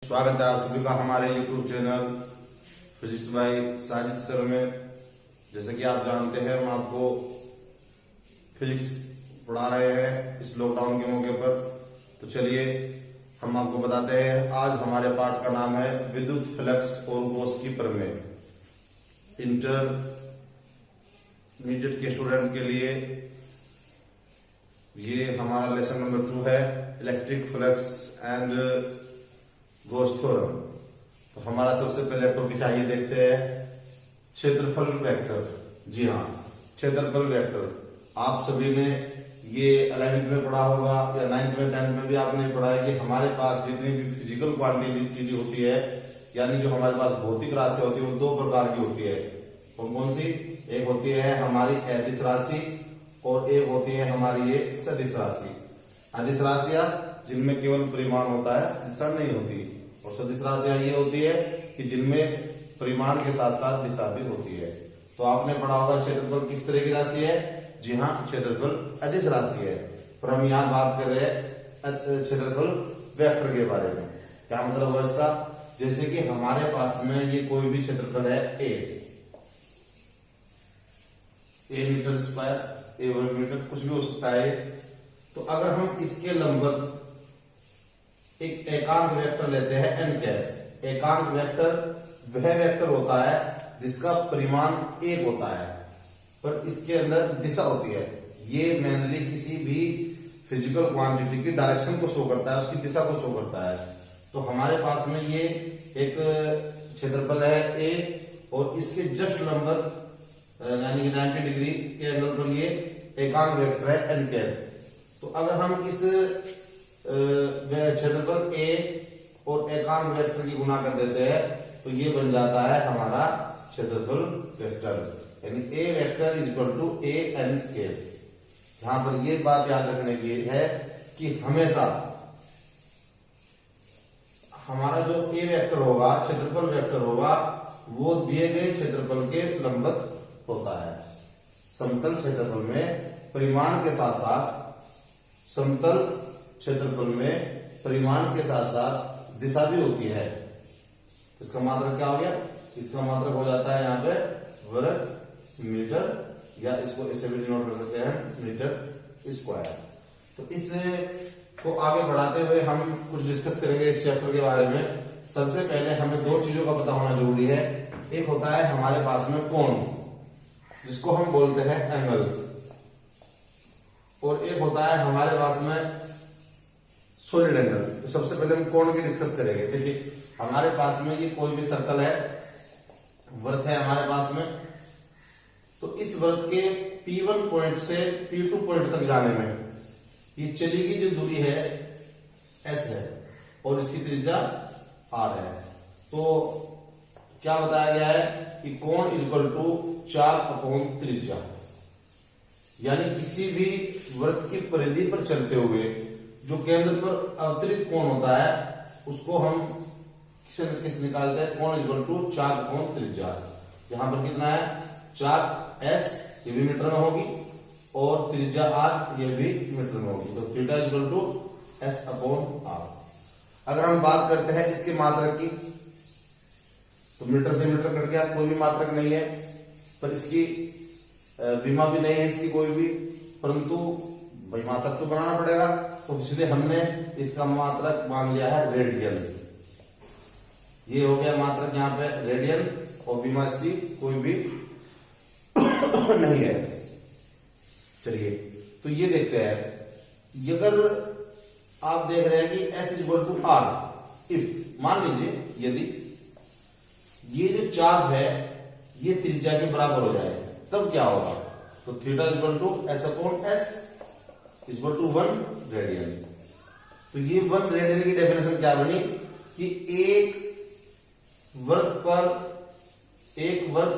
स्वागत है आप सभी का हमारे YouTube channel physics bye Sajid sir में। जैसे कि आप जानते हैं, हम आपको फिजिक्स पढ़ा रहे हैं इस लॉकडाउन के मौके पर। तो चलिए हम आपको बताते हैं। आज हमारे पाठ का नाम है विद्युत फ्लक्स और गॉस की प्रमेय। इंटरमीडिएट के स्टूडेंट के लिए ये हमारा लेसन नंबर 2 है, electric flux and Gauss theorem. तो हमारा सबसे पहले टॉपिक आइए देखते हैं, क्षेत्रफल वेक्टर। जी हाँ, क्षेत्रफल वेक्टर आप सभी ने ये 11th में पढ़ा होगा या 9th में 10th में भी आपने पढ़ा है कि हमारे पास जितनी भी फिजिकल क्वांटिटी होती है, यानी जो हमारे पास भौतिक राशि होती है, वो दो प्रकार की होती है। कौन कौन सी? एक होती है हमारी अदिश राशि और एक होती है हमारी ये सदिश राशि। अदिश राशियां जिनमें केवल परिमाण होता है, दिशा नहीं होती, और सदिश राशियां ये होती है कि जिनमें परिमाण के साथ साथ दिशा भी होती है। तो आपने पढ़ा होगा क्षेत्रफल किस तरह की राशि है। जी हाँ, क्षेत्रफल अदिश राशि है। पर हम यहाँ बात कर रहे हैं क्षेत्रफल वेक्टर के बारे में। क्या मतलब है इसका? जैसे कि हमारे पास में ये कोई भी क्षेत्रफल है ए मीटर स्क्वायर, ए वर्ग मीटर, कुछ भी हो सकता है। तो अगर हम इसके लंबवत एक एकांक वेक्टर लेते हैं एन कैप। एकांक वेक्टर वह वेक्टर होता है जिसका परिमाण एक होता है, पर इसके अंदर दिशा होती है। ये मेनली किसी भी फिजिकल क्वांटिटी की डायरेक्शन को शो करता है, उसकी दिशा को शो करता है। तो हमारे पास में ये एक क्षेत्रफल है ए, और इसके जस्ट लंबवत यानी 90 डिग्री के एंगल पर ये एकांक वेक्टर है एन कैप। तो अगर हम इस क्षेत्रफल ए और एकांक वेक्टर की गुणा कर देते हैं, तो ये बन जाता है हमारा क्षेत्रफल वेक्टर, यानी A vector is equal to A N cap. यहां पर ये बात याद रखने की है कि हमेशा हमारा जो ए वेक्टर होगा, क्षेत्रफल वेक्टर होगा, वो दिए गए क्षेत्रफल के लंबवत होता है। समतल क्षेत्रफल में परिमाण के साथ साथ समतल क्षेत्रफल में परिमाण के साथ साथ दिशा भी होती है। इसका मात्रक क्या हो गया? इसका मात्रक हो जाता है यहाँ पे वर्ग मीटर, या इसको ऐसे भी डिनोट कर सकते हैं मीटर स्क्वायर। तो इसको आगे बढ़ाते हुए हम कुछ डिस्कस करेंगे इस चैप्टर के बारे में। सबसे पहले हमें दो चीजों का पता होना जरूरी है। एक होता है हमारे पास में कोण, जिसको हम बोलते हैं एंगल, और एक होता है हमारे पास में सॉलिड एंगल। तो सबसे पहले हम कोण की डिस्कस करेंगे। देखिए, हमारे पास में ये कोई भी सर्कल है, वृत्त है हमारे पास में। तो इस वृत्त के P1 पॉइंट से P2 पॉइंट तक जाने में ये चली गई जो दूरी है S है, और इसकी त्रिज्या R है। तो क्या बताया गया है कि कोण इज इक्वल टू 4/त्रिज्या, यानी किसी भी वृत्त की परिधि पर चलते हुए जो केंद्र पर अवतरित कोण होता है, उसको हम किस निकालते हैं? कोण इज इक्वल टू 4/त्रिज्या। यहां पर कितना है? 4s, ये भी मीटर में होगी, और त्रिज्या r, ये भी मीटर में होगी। तो theta is equal to s/r। अगर हम बात करते हैं इसके मात्रक की, तो मीटर से मीटर कट गया, कोई भी मात्रक नहीं है। पर इसकी विमा भी नहीं है इसकी कोई भी, परंतु भाई मात्रक तो बनाना पड़ेगा। तो इसलिए हमने इसका मात्रक मान लिया है रेडियन। ये हो गया मात्रक यहाँ पे रेडियन, और विमा इसकी कोई भी नहीं है। चलिए, तो ये देखते हैं। अगर आप देख रहे हैं कि S is equal to R, if मान लीजिए यदि ये जो चार्ज है ये त्रिज्या के बराबर हो जाए, तब क्या होगा? तो theta is equal to S/S is equal to 1 radian. तो ये 1 रेडियन की डेफिनेशन क्या बनी कि एक वृत्त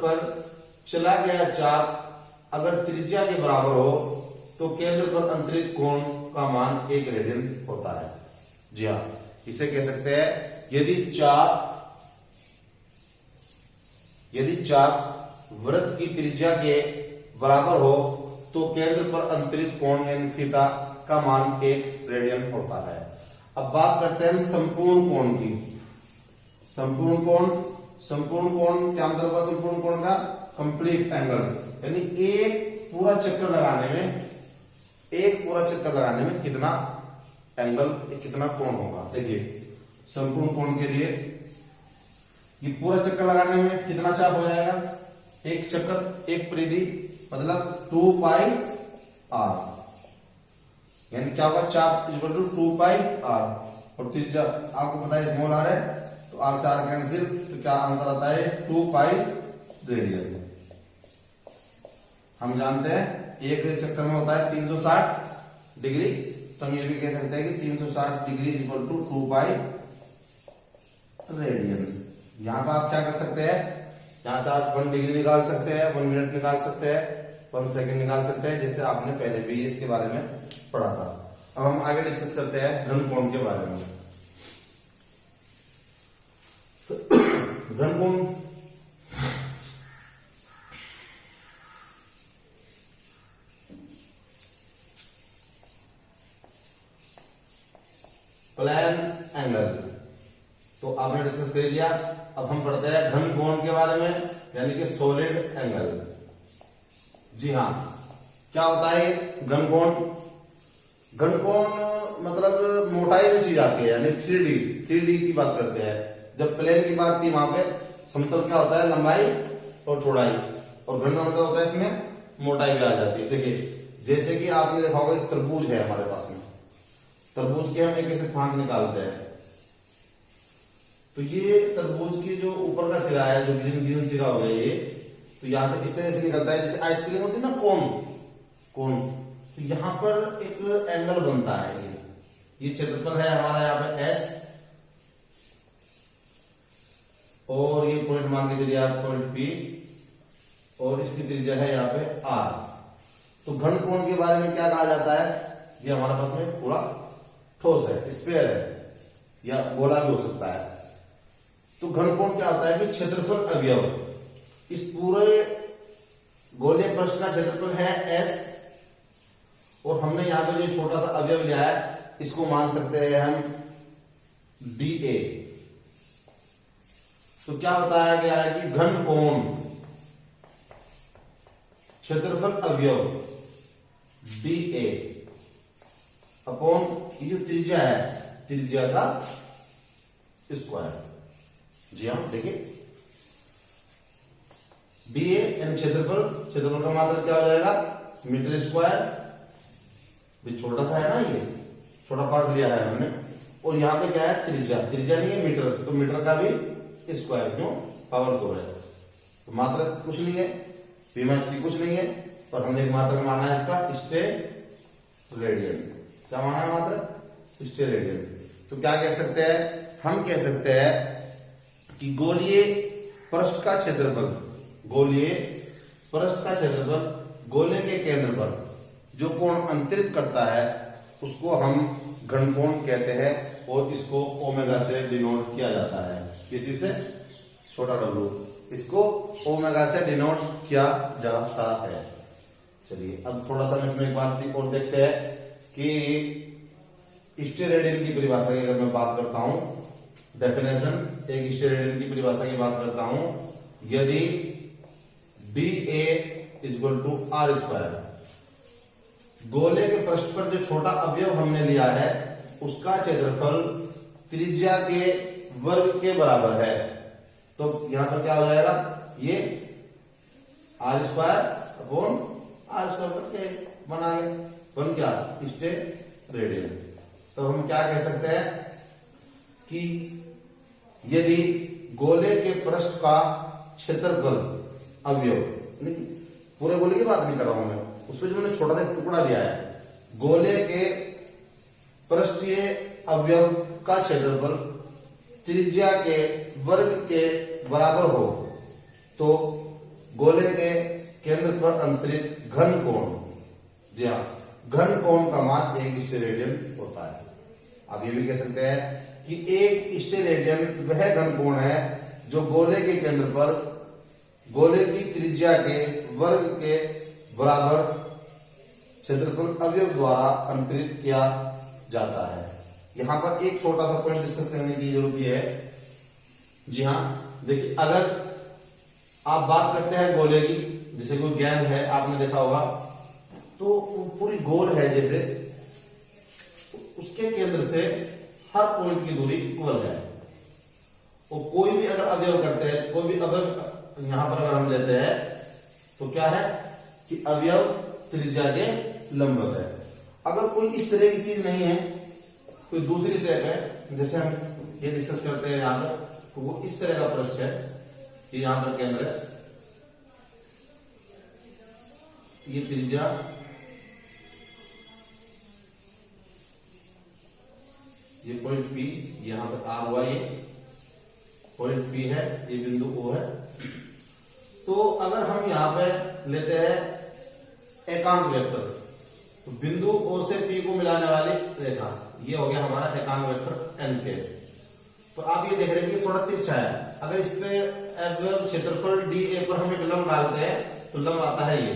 पर चला गया चार्ज अगर त्रिज्या के बराबर हो, तो केंद्र पर अंतरित कोण का मान 1 रेडियन होता है। जी हाँ, इसे कह सकते हैं यदि चाप वृत्त की त्रिज्या के बराबर हो, तो केंद्र पर अंतरित कोण यानी थीटा का मान 1 रेडियन होता है। अब बात करते हैं संपूर्ण कोण की। संपूर्ण कोण क्या मतलब हुआ? संपूर्ण कोण का कंप्लीट एंगल, यानी एक पूरा चक्कर लगाने में कितना एंगल, कितना कोण होगा। देखिए संपूर्ण कोण के लिए ये पूरा चक्कर लगाने में कितना चाप हो जाएगा? एक चक्कर, एक परिधि मतलब 2 पाई r, यानी क्या होगा? चाप इक्वल टू 2 पाई r, और त्रिज्या आपको पता है स्मॉल r है, तो r से r कैंसिल, तो क्या आंसर आता है? 2 पाई रेडियन। हम जानते हैं एक चक्कर में होता है 360 डिग्री, तो हम ये भी कह सकते हैं कि 360 degree equal to 2 pi radian. यहां पर आप क्या कर सकते हैं? यहां से आप 1 डिग्री निकाल सकते हैं, 1 मिनट निकाल सकते हैं, 1 सेकंड निकाल सकते हैं, जैसे आपने पहले भी इसके बारे में पढ़ा था। अब हम आगे डिस्कस करते हैं घन कोण के बारे में। घन कोण प्लेन एंगल तो आपने डिस्कस कर लिया। अब हम पढ़ते हैं घन कोण के बारे में, यानी कि सॉलिड एंगल। जी हाँ, क्या होता है घन कोण? घन कोण मतलब मोटाई में चीज आती है, यानी 3D की बात करते हैं। जब प्लेन की बात थी वहां पे समतल क्या होता है? लंबाई और चौड़ाई, और घन मतलब होता है इसमें मोटाई भी आ जाती है। देखिए जैसे कि आपने देखा होगा एक तरबूज है हमारे पास में, तरबूज के हम एक ऐसे फांक निकालते हैं, तो ये तरबूज की जो ऊपर का सिरा है, जो ग्रीन सिरा हो गया ये, तो यहां से इस तरह से निकलता है जैसे आइसक्रीम होती है ना, कोन। तो यहां पर एक एंगल बनता है। ये क्षेत्रफल है हमारा यहाँ पे S, और ये पॉइंट मान के चलिए आप पॉइंट P, और इसकी त्रिज्या है यहाँ पे R। तो घन कोण के बारे में क्या कहा जाता है? ये हमारे पास में पूरा ठोस है, स्फीयर है, या गोला भी हो सकता है। तो घन कोण क्या होता है कि क्षेत्रफल अवयव, इस पूरे गोलीय पृष्ठ का क्षेत्रफल है S, और हमने यहां पे जो छोटा सा अवयव लिया है इसको मान सकते हैं हम dA। तो क्या बताया गया है कि घन कोण क्षेत्रफल अवयव dA अपॉन ये जो त्रिज्या है, त्रिज्या का स्क्वायर। जी हाँ, देखिए dA यानी क्षेत्रफल का मात्रा क्या हो जाएगा? Metre square. छोटा सा है ना, ये छोटा पार्ट लिया है हमने, और यहाँ पे क्या है? त्रिज्या नहीं है मीटर, तो मीटर का भी स्क्वायर, क्यों? पावर 4 है, तो मात्रा कुछ नहीं है, बीमा इसकी कुछ नहीं है, और हमने एक मात्रा माना है इसका स्टेरेडियन। क्या माना है? मात्रा स्टेरेडियन। तो क्या कह सकते हैं? हम कह सकते हैं कि गोलीय पृष्ठ का क्षेत्रफल, गोले के केंद्र पर जो कोण अंतरित करता है उसको हम घन कोण कहते हैं, और इसको ओमेगा से डिनोट किया जाता है। किसी से? छोटा w, इसको ओमेगा से डिनोट किया जाता है। चलिए अब थोड़ा सा इसमें एक बात और देखते हैं कि स्टेरेडियन की परिभाषा की अगर मैं बात करता हूं, डेफिनेशन, एक स्टेरेडियन की परिभाषा की बात करता हूं, यदि dA इक्वल टू r², गोले के पृष्ठ पर जो छोटा अवयव हमने लिया है उसका क्षेत्रफल त्रिज्या के वर्ग के बराबर है, तो यहां पर क्या हो जाएगा? ये r² अपॉन r² करके बना ले, बन क्या? स्टेरेडियन। तो हम क्या कह सकते हैं कि यदि गोले के पृष्ठ का क्षेत्रफल अवयव, पूरे गोले की बात नहीं कर रहा हूं मैं, उसमें जो मैंने छोटा सा टुकड़ा लिया है, गोले के पृष्ठीय अवयव का क्षेत्रफल त्रिज्या के वर्ग के बराबर हो, तो गोले के केंद्र पर अंतरित घन कोण, जी हाँ, घन कोण का मान 1 स्टेरेडियन होता है। आप ये भी कह सकते हैं कि 1 स्टेरेडियन वह घन कोण है जो गोले के केंद्र पर गोले की त्रिज्या के वर्ग के बराबर क्षेत्रफल अवयव द्वारा अंतरित किया जाता है। यहां पर एक छोटा सा पॉइंट डिस्कस करने की जरूरत है जी हाँ, देखिए अगर आप बात करते हैं गोले की, जैसे कोई गेंद है आपने देखा होगा, तो वो पूरी गोल है जैसे, उसके केंद्र से हर पॉइंट की दूरी इक्वल है। और कोई भी अगर अवयव करते हैं, कोई भी अवयव यहां पर अगर हम लेते हैं तो क्या है कि अवयव त्रिज्या के लंबवत है। अगर कोई इस तरह की चीज नहीं है, कोई दूसरी शेप है, जैसे हम ये डिस्कस करते हैं यहां पर, तो वो इस तरह का पृष्ठ है कि यहां पर केंद्र है, ये त्रिज्या, ये पॉइंट P, यहां पर R हुआ, ये पॉइंट P है, ये बिंदु O है। तो अगर हम यहां पे लेते हैं एकांक वेक्टर, तो बिंदु O से P को मिलाने वाली रेखा, ये हो गया हमारा एकांक वेक्टर n के। तो आप ये देख रहे हैं कि थोड़ा तिरछा है। अगर इस पे अवयव क्षेत्रफल dA पर हम एक लंब डालते हैं तो लंब आता है ये,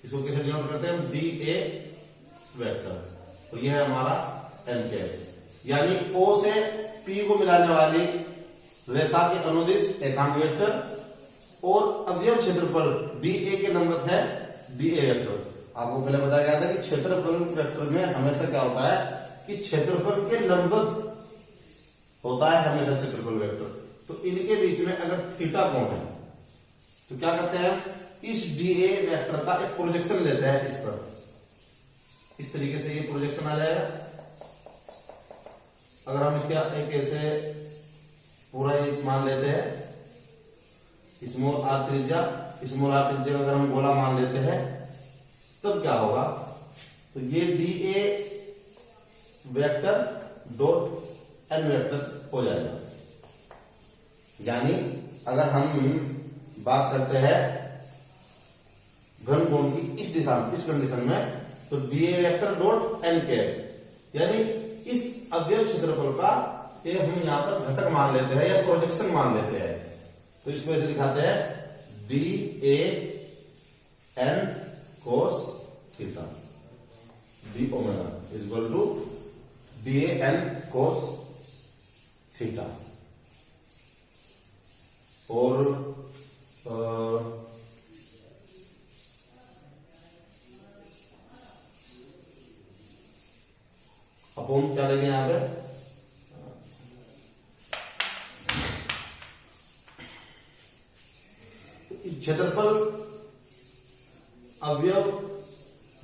इसको कैसे डिनोट करते हैं हम, dA वेक्टर, तो ये है हमारा n के। यानी O से P को मिलाने वाली रेखा के अनुदिश एकांक वेक्टर, और अवयव क्षेत्रफल dA के लंबवत है dA वेक्टर। आपको पहले बताया गया था कि क्षेत्रफल वेक्टर में हमेशा क्या होता है कि क्षेत्रफल के लंबवत होता है हमेशा क्षेत्रफल वेक्टर। तो इनके बीच में अगर थीटा कोण है तो क्या करते हैं, इस dA वेक्टर का एक प्रोजेक्शन लेते हैं इस पर, इस तरीके से ये प्रोजेक्शन आ जाएगा। अगर हम इसका एक ऐसे पूरा एक मान लेते हैं, स्मॉल r त्रिज्या, स्मॉल r त्रिज्या अगर हम गोला मान लेते हैं, तब क्या होगा, तो ये dA vector dot n vector हो जाएगा। यानी अगर हम बात करते हैं घन कोण की इस दिशा में, इस कंडीशन में, तो dA वेक्टर डॉट n के, यानी इस अवयव क्षेत्रफल का ये हम यहां पर घटक मान लेते हैं या प्रोजेक्शन मान लेते हैं। तो इसको ऐसे दिखाते हैं dA n cos theta, d omega is equal to dA n cos theta. और अपॉन क्या लेंगे यहां पे, क्षेत्रफल अवयव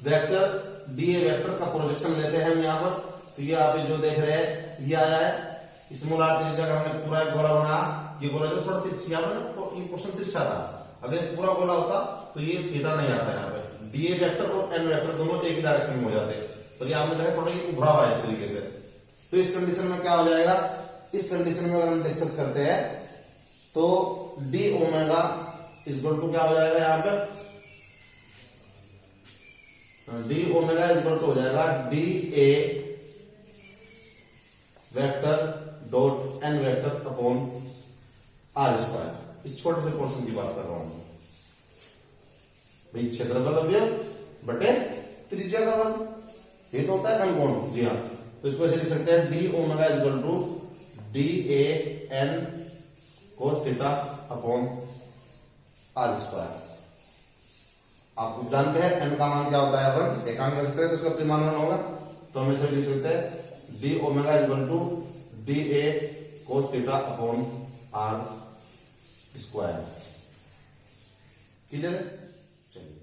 वेक्टर dA वेक्टर का प्रोजेक्शन लेते हैं हम यहां पर। तो ये आप जो देख रहे हैं ये आया है, स्मॉल r त्रिज्या का हमने पूरा एक गोला बनाया, ये गोला जो थोड़ा तिरछा है तो ये पोर्शन तिरछा था। अगर पूरा गोला होता तो ये थीटा नहीं आता यहाँ पे, dA वेक्टर और n वेक्टर दोनों एक ही डायरेक्शन में हो जाते। तो ये आपने देखा थोड़ा ये उभरा हुआ है इस तरीके से। तो इस कंडीशन में क्या हो जाएगा, इस कंडीशन में अगर हम डिस्कस करते हैं तो d omega is equal to क्या हो जाएगा, यहाँ पे d omega is equal to हो जाएगा dA vector dot n vector upon r square. इस छोटे से पोर्शन की बात कर रहा हूं भाई, क्षेत्रफल अवयव बटे त्रिज्या का वर्ग, ये तो होता है घन कोण। जी हाँ, तो इसको ऐसे लिख सकते हैं d omega is equal to dA n cos theta upon r square. आप जानते हैं n का मान क्या होता है, वन, एकांक वेक्टर है तो इसका परिमाण वन होगा। तो हम ऐसे लिख सकते हैं d omega is equal to dA cos theta upon r square. Clear है, चलिए।